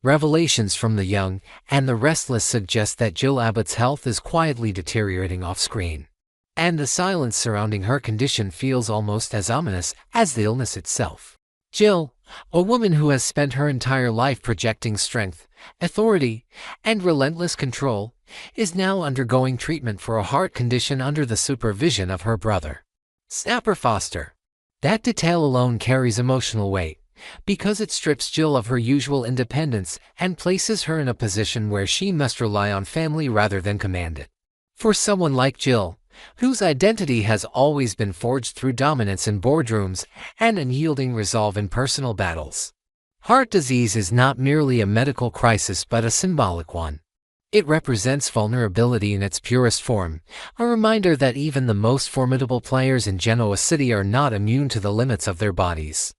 Revelations from the young and the restless suggest that Jill Abbott's health is quietly deteriorating off-screen. And the silence surrounding her condition feels almost as ominous as the illness itself. Jill, a woman who has spent her entire life projecting strength, authority, and relentless control, is now undergoing treatment for a heart condition under the supervision of her brother, Snapper Foster. That detail alone carries emotional weight, because it strips Jill of her usual independence and places her in a position where she must rely on family rather than command it. For someone like Jill, whose identity has always been forged through dominance in boardrooms and unyielding resolve in personal battles, heart disease is not merely a medical crisis but a symbolic one. It represents vulnerability in its purest form, a reminder that even the most formidable players in Genoa City are not immune to the limits of their bodies.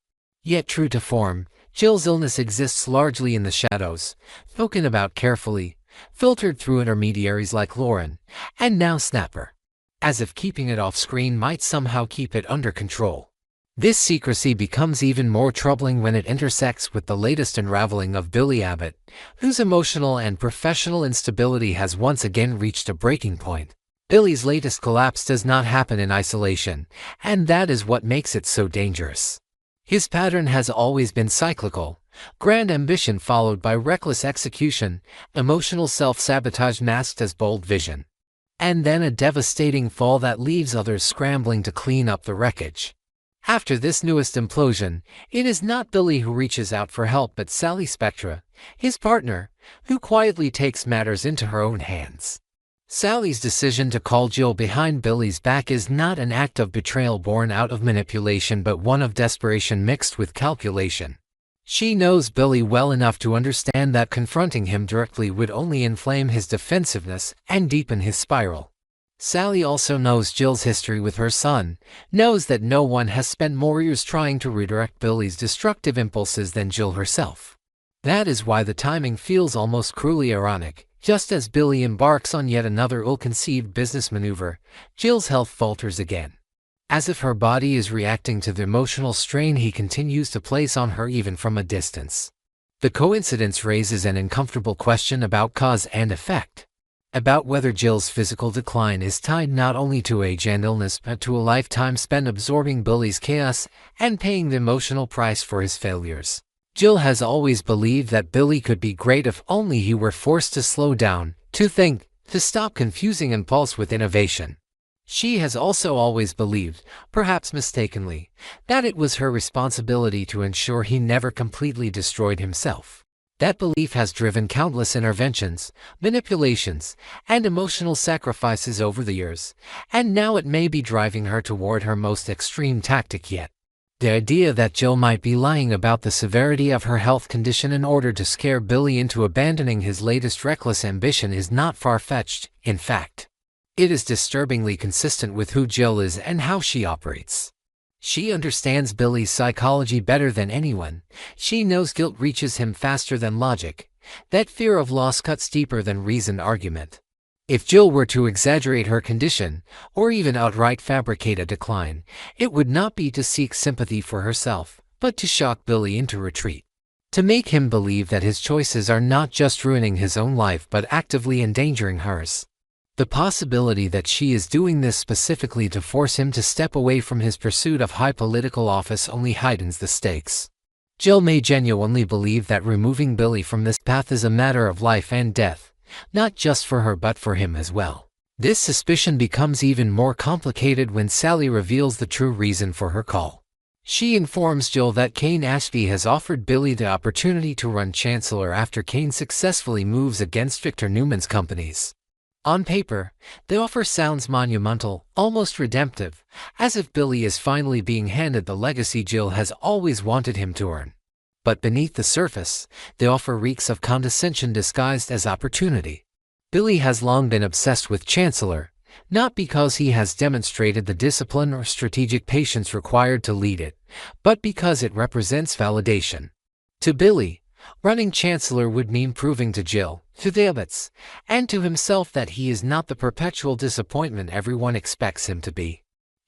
Yet true to form, Jill's illness exists largely in the shadows, spoken about carefully, filtered through intermediaries like Lauren, and now Snapper, as if keeping it off-screen might somehow keep it under control. This secrecy becomes even more troubling when it intersects with the latest unraveling of Billy Abbott, whose emotional and professional instability has once again reached a breaking point. Billy's latest collapse does not happen in isolation, and that is what makes it so dangerous. His pattern has always been cyclical: grand ambition followed by reckless execution, emotional self-sabotage masked as bold vision, and then a devastating fall that leaves others scrambling to clean up the wreckage. After this newest implosion, it is not Billy who reaches out for help but Sally Spectra, his partner, who quietly takes matters into her own hands. Sally's decision to call Jill behind Billy's back is not an act of betrayal born out of manipulation but one of desperation mixed with calculation. She knows Billy well enough to understand that confronting him directly would only inflame his defensiveness and deepen his spiral. Sally also knows Jill's history with her son, knows that no one has spent more years trying to redirect Billy's destructive impulses than Jill herself. That is why the timing feels almost cruelly ironic. Just as Billy embarks on yet another ill-conceived business maneuver, Jill's health falters again. As if her body is reacting to the emotional strain he continues to place on her even from a distance. The coincidence raises an uncomfortable question about cause and effect. About whether Jill's physical decline is tied not only to age and illness but to a lifetime spent absorbing Billy's chaos and paying the emotional price for his failures. Jill has always believed that Billy could be great if only he were forced to slow down, to think, to stop confusing impulse with innovation. She has also always believed, perhaps mistakenly, that it was her responsibility to ensure he never completely destroyed himself. That belief has driven countless interventions, manipulations, and emotional sacrifices over the years, and now it may be driving her toward her most extreme tactic yet. The idea that Jill might be lying about the severity of her health condition in order to scare Billy into abandoning his latest reckless ambition is not far-fetched. In fact, it is disturbingly consistent with who Jill is and how she operates. She understands Billy's psychology better than anyone. She knows guilt reaches him faster than logic, that fear of loss cuts deeper than reasoned argument. If Jill were to exaggerate her condition, or even outright fabricate a decline, it would not be to seek sympathy for herself, but to shock Billy into retreat. To make him believe that his choices are not just ruining his own life but actively endangering hers. The possibility that she is doing this specifically to force him to step away from his pursuit of high political office only heightens the stakes. Jill may genuinely believe that removing Billy from this path is a matter of life and death, not just for her but for him as well. This suspicion becomes even more complicated when Sally reveals the true reason for her call. She informs Jill that Kane Ashby has offered Billy the opportunity to run chancellor after Kane successfully moves against Victor Newman's companies. On paper, the offer sounds monumental, almost redemptive, as if Billy is finally being handed the legacy Jill has always wanted him to earn. But beneath the surface, the offer reeks of condescension disguised as opportunity. Billy has long been obsessed with Chancellor, not because he has demonstrated the discipline or strategic patience required to lead it, but because it represents validation. To Billy, running Chancellor would mean proving to Jill, to the Abbotts, and to himself that he is not the perpetual disappointment everyone expects him to be.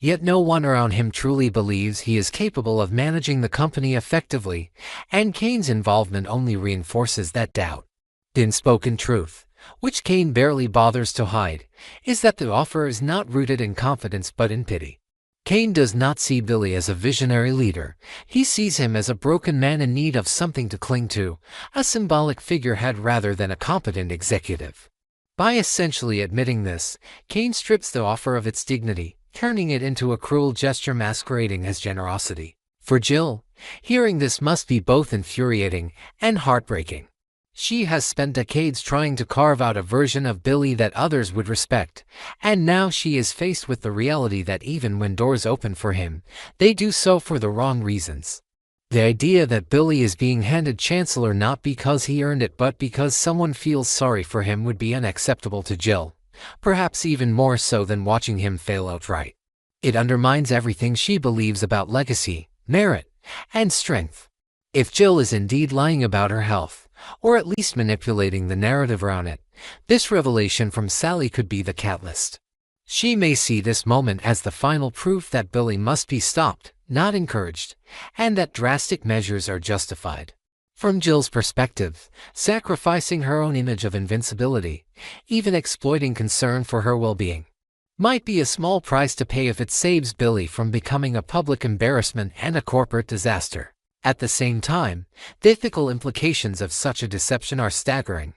Yet no one around him truly believes he is capable of managing the company effectively, and Kane's involvement only reinforces that doubt. The unspoken truth, which Kane barely bothers to hide, is that the offer is not rooted in confidence but in pity. Kane does not see Billy as a visionary leader. He sees him as a broken man in need of something to cling to, a symbolic figurehead rather than a competent executive. By essentially admitting this, Kane strips the offer of its dignity, turning it into a cruel gesture masquerading as generosity. For Jill, hearing this must be both infuriating and heartbreaking. She has spent decades trying to carve out a version of Billy that others would respect, and now she is faced with the reality that even when doors open for him, they do so for the wrong reasons. The idea that Billy is being handed Chancellor not because he earned it but because someone feels sorry for him would be unacceptable to Jill, perhaps even more so than watching him fail outright. It undermines everything she believes about legacy, merit, and strength. If Jill is indeed lying about her health, or at least manipulating the narrative around it, this revelation from Sally could be the catalyst. She may see this moment as the final proof that Billy must be stopped, not encouraged, and that drastic measures are justified. From Jill's perspective, sacrificing her own image of invincibility, even exploiting concern for her well-being, might be a small price to pay if it saves Billy from becoming a public embarrassment and a corporate disaster. At the same time, the ethical implications of such a deception are staggering.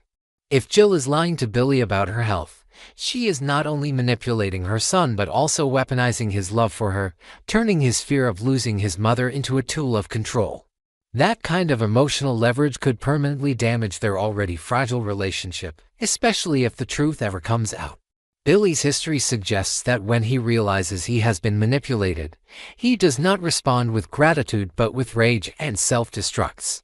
If Jill is lying to Billy about her health, she is not only manipulating her son but also weaponizing his love for her, turning his fear of losing his mother into a tool of control. That kind of emotional leverage could permanently damage their already fragile relationship, especially if the truth ever comes out. Billy's history suggests that when he realizes he has been manipulated, he does not respond with gratitude but with rage and self-destructs.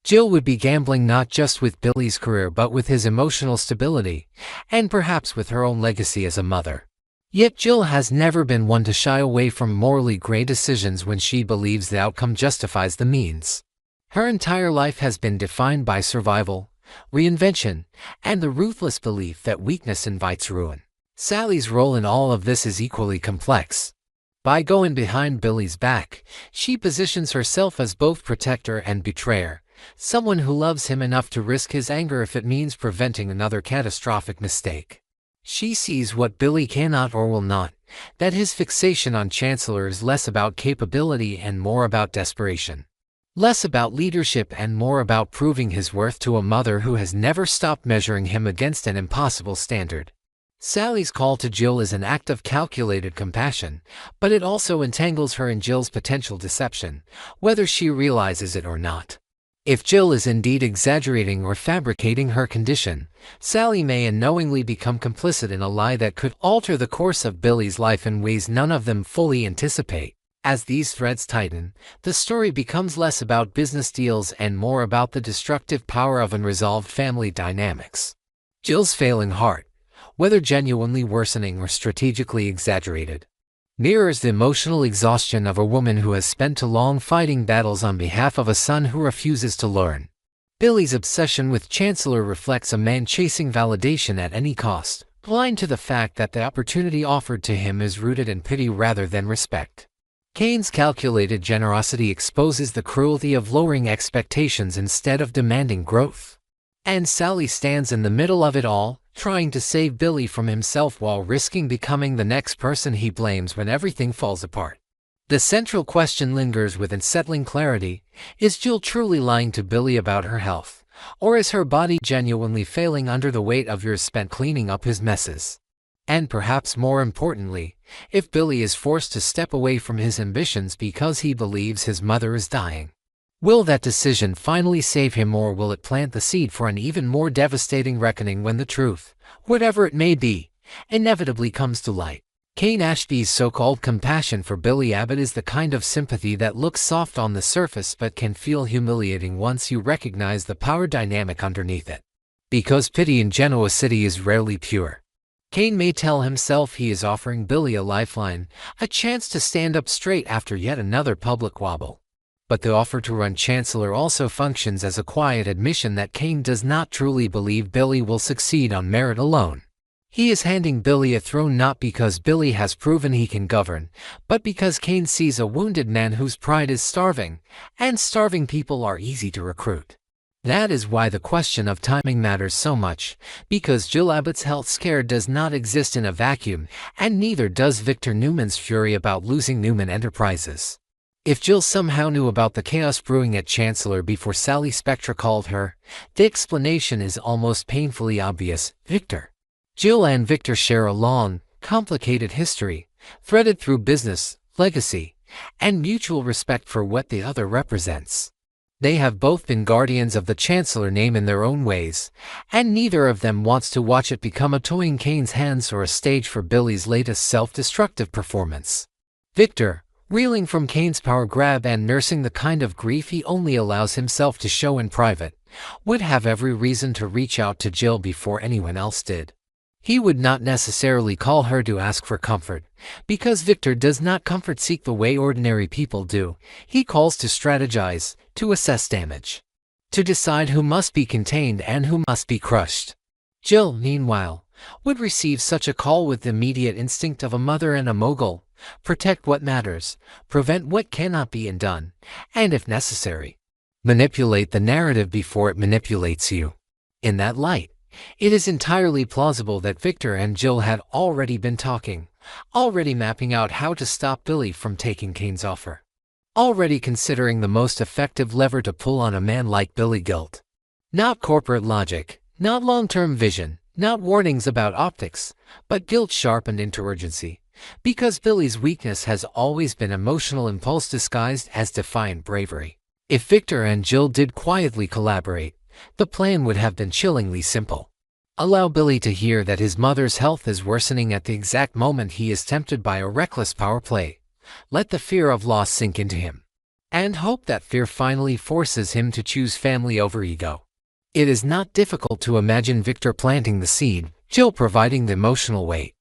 Jill would be gambling not just with Billy's career but with his emotional stability, and perhaps with her own legacy as a mother. Yet Jill has never been one to shy away from morally gray decisions when she believes the outcome justifies the means. Her entire life has been defined by survival, reinvention, and the ruthless belief that weakness invites ruin. Sally's role in all of this is equally complex. By going behind Billy's back, she positions herself as both protector and betrayer, someone who loves him enough to risk his anger if it means preventing another catastrophic mistake. She sees what Billy cannot or will not, that his fixation on Chancellor is less about capability and more about desperation. Less about leadership and more about proving his worth to a mother who has never stopped measuring him against an impossible standard. Sally's call to Jill is an act of calculated compassion, but it also entangles her in Jill's potential deception, whether she realizes it or not. If Jill is indeed exaggerating or fabricating her condition, Sally may unknowingly become complicit in a lie that could alter the course of Billy's life in ways none of them fully anticipate. As these threads tighten, the story becomes less about business deals and more about the destructive power of unresolved family dynamics. Jill's failing heart, whether genuinely worsening or strategically exaggerated, mirrors the emotional exhaustion of a woman who has spent too long fighting battles on behalf of a son who refuses to learn. Billy's obsession with Chancellor reflects a man chasing validation at any cost, blind to the fact that the opportunity offered to him is rooted in pity rather than respect. Kane's calculated generosity exposes the cruelty of lowering expectations instead of demanding growth. And Sally stands in the middle of it all, trying to save Billy from himself while risking becoming the next person he blames when everything falls apart. The central question lingers with unsettling clarity: is Jill truly lying to Billy about her health, or is her body genuinely failing under the weight of years spent cleaning up his messes? And perhaps more importantly, if Billy is forced to step away from his ambitions because he believes his mother is dying, will that decision finally save him, or will it plant the seed for an even more devastating reckoning when the truth, whatever it may be, inevitably comes to light? Kane Ashby's so-called compassion for Billy Abbott is the kind of sympathy that looks soft on the surface but can feel humiliating once you recognize the power dynamic underneath it. Because pity in generosity is rarely pure. Kane may tell himself he is offering Billy a lifeline, a chance to stand up straight after yet another public wobble. But the offer to run Chancellor also functions as a quiet admission that Kane does not truly believe Billy will succeed on merit alone. He is handing Billy a throne not because Billy has proven he can govern, but because Kane sees a wounded man whose pride is starving, and starving people are easy to recruit. That is why the question of timing matters so much, because Jill Abbott's health scare does not exist in a vacuum, and neither does Victor Newman's fury about losing Newman Enterprises. If Jill somehow knew about the chaos brewing at Chancellor before Sally Spectra called her, the explanation is almost painfully obvious: Victor. Jill and Victor share a long, complicated history, threaded through business, legacy, and mutual respect for what the other represents. They have both been guardians of the Chancellor name in their own ways, and neither of them wants to watch it become a toy in Kane's hands or a stage for Billy's latest self-destructive performance. Victor, reeling from Kane's power grab and nursing the kind of grief he only allows himself to show in private, would have every reason to reach out to Jill before anyone else did. He would not necessarily call her to ask for comfort, because Victor does not comfort seek the way ordinary people do. He calls to strategize, to assess damage, to decide who must be contained and who must be crushed. Jill, meanwhile, would receive such a call with the immediate instinct of a mother and a mogul: protect what matters, prevent what cannot be undone, and if necessary, manipulate the narrative before it manipulates you. In that light, it is entirely plausible that Victor and Jill had already been talking, already mapping out how to stop Billy from taking Kane's offer, already considering the most effective lever to pull on a man like Billy: guilt. Not corporate logic, not long-term vision, not warnings about optics, but guilt sharpened into urgency, because Billy's weakness has always been emotional impulse disguised as defiant bravery. If Victor and Jill did quietly collaborate, the plan would have been chillingly simple. Allow Billy to hear that his mother's health is worsening at the exact moment he is tempted by a reckless power play. Let the fear of loss sink into him, and hope that fear finally forces him to choose family over ego. It is not difficult to imagine Victor planting the seed, Jill providing the emotional weight,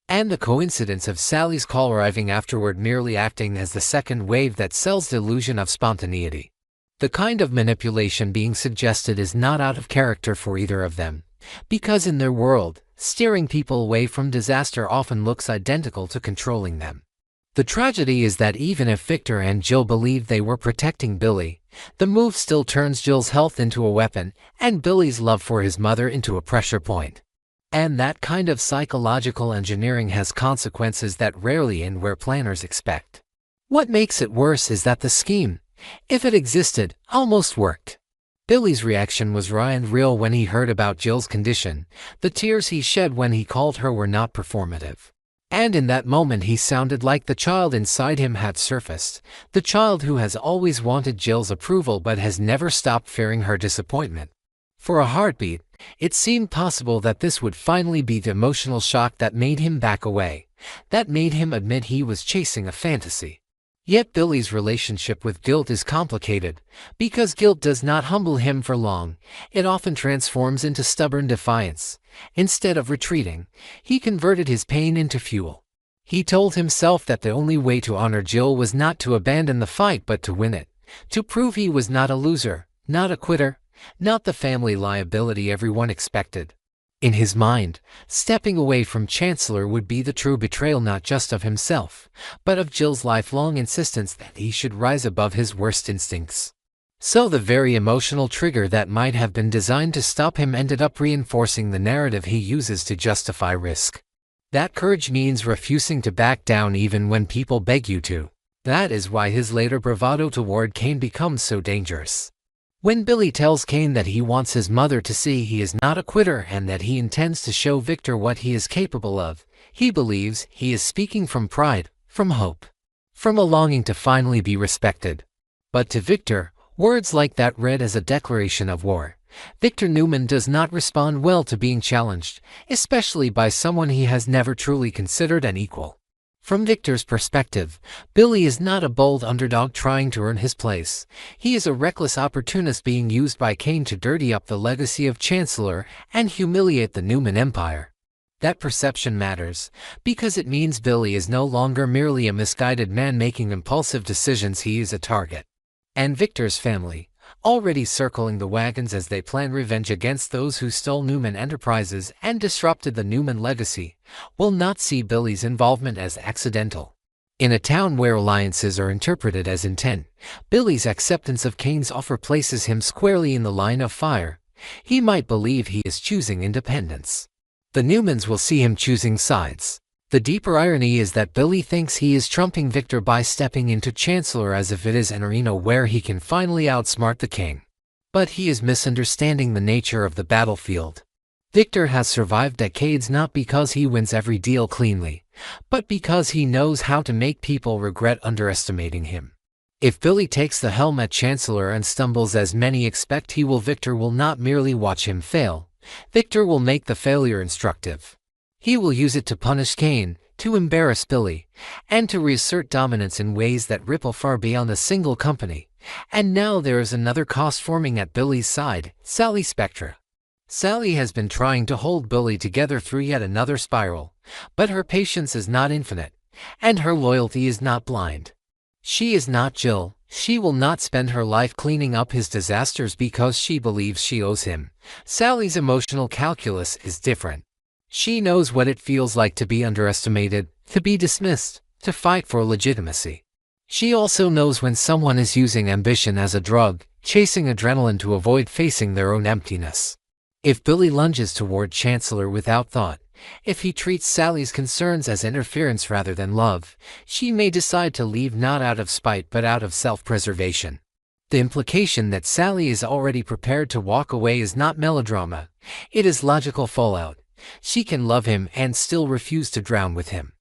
and the coincidence of Sally's call arriving afterward merely acting as the second wave that sells the illusion of spontaneity. The kind of manipulation being suggested is not out of character for either of them, because in their world, steering people away from disaster often looks identical to controlling them. The tragedy is that even if Victor and Jill believed they were protecting Billy, the move still turns Jill's health into a weapon and Billy's love for his mother into a pressure point. And that kind of psychological engineering has consequences that rarely end where planners expect. What makes it worse is that the scheme, if it existed, almost worked. Billy's reaction was raw and real when he heard about Jill's condition. The tears he shed when he called her were not performative. And in that moment he sounded like the child inside him had surfaced, the child who has always wanted Jill's approval but has never stopped fearing her disappointment. For a heartbeat, it seemed possible that this would finally be the emotional shock that made him back away, that made him admit he was chasing a fantasy. Yet Billy's relationship with guilt is complicated, because guilt does not humble him for long. It often transforms into stubborn defiance. Instead of retreating, he converted his pain into fuel. He told himself that the only way to honor Jill was not to abandon the fight but to win it, to prove he was not a loser, not a quitter, not the family liability everyone expected. In his mind, stepping away from Chancellor would be the true betrayal not just of himself, but of Jill's lifelong insistence that he should rise above his worst instincts. So the very emotional trigger that might have been designed to stop him ended up reinforcing the narrative he uses to justify risk. That courage means refusing to back down even when people beg you to. That is why his later bravado toward Kane becomes so dangerous. When Billy tells Kane that he wants his mother to see he is not a quitter and that he intends to show Victor what he is capable of, he believes he is speaking from pride, from hope, from a longing to finally be respected. But to Victor, words like that read as a declaration of war. Victor Newman does not respond well to being challenged, especially by someone he has never truly considered an equal. From Victor's perspective, Billy is not a bold underdog trying to earn his place. He is a reckless opportunist being used by Kane to dirty up the legacy of Chancellor and humiliate the Newman Empire. That perception matters, because it means Billy is no longer merely a misguided man making impulsive decisions. He is a target. And Victor's family, already circling the wagons as they plan revenge against those who stole Newman Enterprises and disrupted the Newman legacy, will not see Billy's involvement as accidental. In a town where alliances are interpreted as intent, Billy's acceptance of Kane's offer places him squarely in the line of fire. He might believe he is choosing independence. The Newmans will see him choosing sides. The deeper irony is that Billy thinks he is trumping Victor by stepping into Chancellor as if it is an arena where he can finally outsmart the king. But he is misunderstanding the nature of the battlefield. Victor has survived decades not because he wins every deal cleanly, but because he knows how to make people regret underestimating him. If Billy takes the helm at Chancellor and stumbles as many expect he will, Victor will not merely watch him fail. Victor will make the failure instructive. He will use it to punish Kane, to embarrass Billy, and to reassert dominance in ways that ripple far beyond a single company. And now there is another cost forming at Billy's side, Sally Spectra. Sally has been trying to hold Billy together through yet another spiral, but her patience is not infinite, and her loyalty is not blind. She is not Jill. She will not spend her life cleaning up his disasters because she believes she owes him. Sally's emotional calculus is different. She knows what it feels like to be underestimated, to be dismissed, to fight for legitimacy. She also knows when someone is using ambition as a drug, chasing adrenaline to avoid facing their own emptiness. If Billy lunges toward Chancellor without thought, if he treats Sally's concerns as interference rather than love, she may decide to leave not out of spite but out of self-preservation. The implication that Sally is already prepared to walk away is not melodrama, it is logical fallout. She can love him and still refuse to drown with him.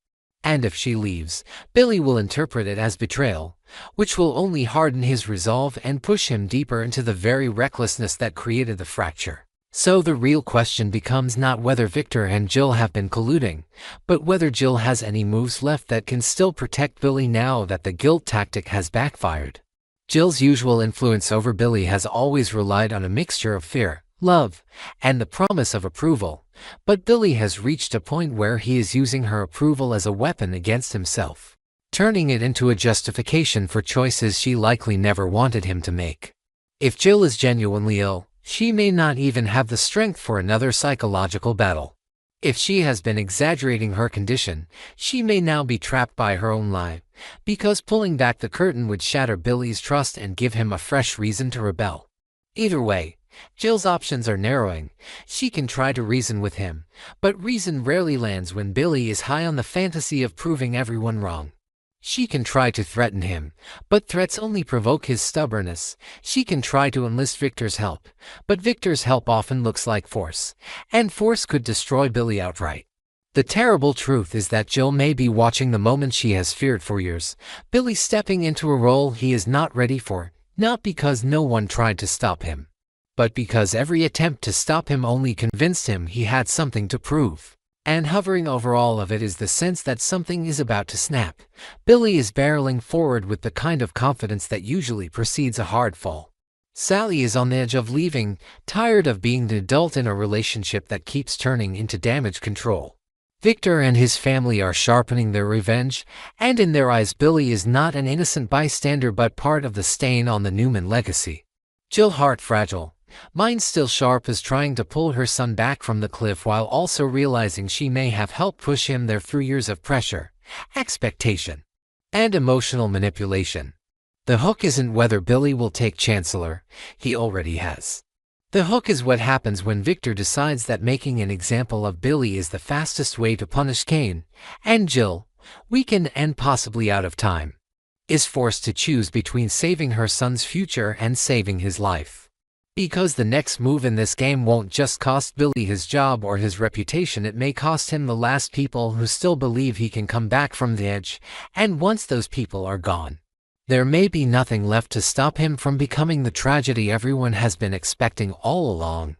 And if she leaves, Billy will interpret it as betrayal, which will only harden his resolve and push him deeper into the very recklessness that created the fracture. So the real question becomes not whether Victor and Jill have been colluding, but whether Jill has any moves left that can still protect Billy now that the guilt tactic has backfired. Jill's usual influence over Billy has always relied on a mixture of fear, love, and the promise of approval, but Billy has reached a point where he is using her approval as a weapon against himself, turning it into a justification for choices she likely never wanted him to make. If Jill is genuinely ill, she may not even have the strength for another psychological battle. If she has been exaggerating her condition, she may now be trapped by her own lie, because pulling back the curtain would shatter Billy's trust and give him a fresh reason to rebel. Either way, Jill's options are narrowing. She can try to reason with him, but reason rarely lands when Billy is high on the fantasy of proving everyone wrong. She can try to threaten him, but threats only provoke his stubbornness. She can try to enlist Victor's help, but Victor's help often looks like force, and force could destroy Billy outright. The terrible truth is that Jill may be watching the moment she has feared for years, Billy stepping into a role he is not ready for, not because no one tried to stop him, but because every attempt to stop him only convinced him he had something to prove. And hovering over all of it is the sense that something is about to snap. Billy is barreling forward with the kind of confidence that usually precedes a hard fall. Sally is on the edge of leaving, tired of being the adult in a relationship that keeps turning into damage control. Victor and his family are sharpening their revenge, and in their eyes Billy is not an innocent bystander but part of the stain on the Newman legacy. Jill, heart fragile, mind still sharp, is trying to pull her son back from the cliff while also realizing she may have helped push him there through years of pressure, expectation, and emotional manipulation. The hook isn't whether Billy will take Chancellor, he already has. The hook is what happens when Victor decides that making an example of Billy is the fastest way to punish Kane, and Jill, weakened and possibly out of time, is forced to choose between saving her son's future and saving his life. Because the next move in this game won't just cost Billy his job or his reputation, it may cost him the last people who still believe he can come back from the edge, and once those people are gone, there may be nothing left to stop him from becoming the tragedy everyone has been expecting all along.